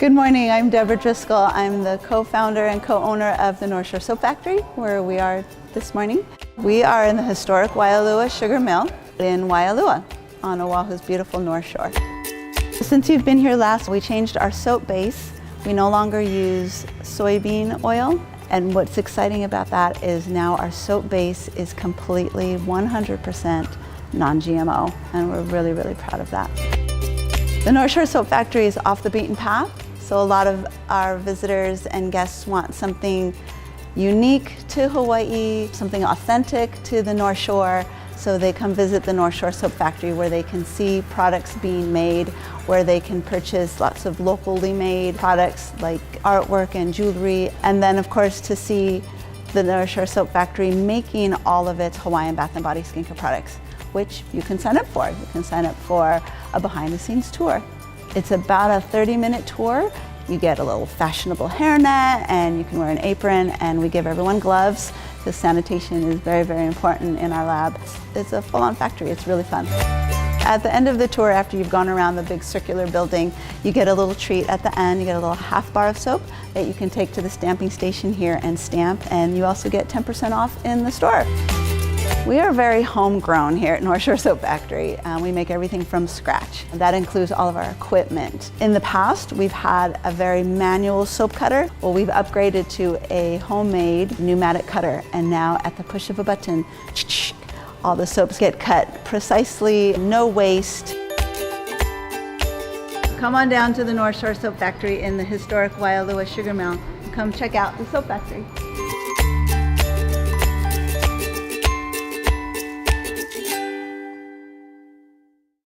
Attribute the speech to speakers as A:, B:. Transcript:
A: Good morning, I'm Deborah Driscoll. I'm the co-founder and co-owner of the North Shore Soap Factory, where we are this morning. We are in the historic Waialua Sugar Mill in Waialua on Oahu's beautiful North Shore. Since you've been here last, we changed our soap base. We no longer use soybean oil, and what's exciting about that is now our soap base is completely 100% non-GMO, and we're really, really proud of that. The North Shore Soap Factory is off the beaten path. So a lot of our visitors and guests want something unique to Hawaii, something authentic to the North Shore. So they come visit the North Shore Soap Factory, where they can see products being made, where they can purchase lots of locally made products like artwork and jewelry. And then of course to see the North Shore Soap Factory making all of its Hawaiian Bath and Body skincare products, which you can sign up for. You can sign up for a behind the scenes tour. It's about a 30-minute tour. You get a little fashionable hairnet and you can wear an apron, and we give everyone gloves because sanitation is very, very important in our lab. It's a full-on factory. It's really fun. At the end of the tour, after you've gone around the big circular building, you get a little treat at the end. You get a little half bar of soap that you can take to the stamping station here and stamp, and you also get 10% off in the store. We are very homegrown here at North Shore Soap Factory. We make everything from scratch. That includes all of our equipment. In the past, we've had a very manual soap cutter. Well, we've upgraded to a homemade pneumatic cutter, and now at the push of a button, all the soaps get cut precisely, no waste. Come on down to the North Shore Soap Factory in the historic Waialua Sugar Mill. Come check out the soap factory.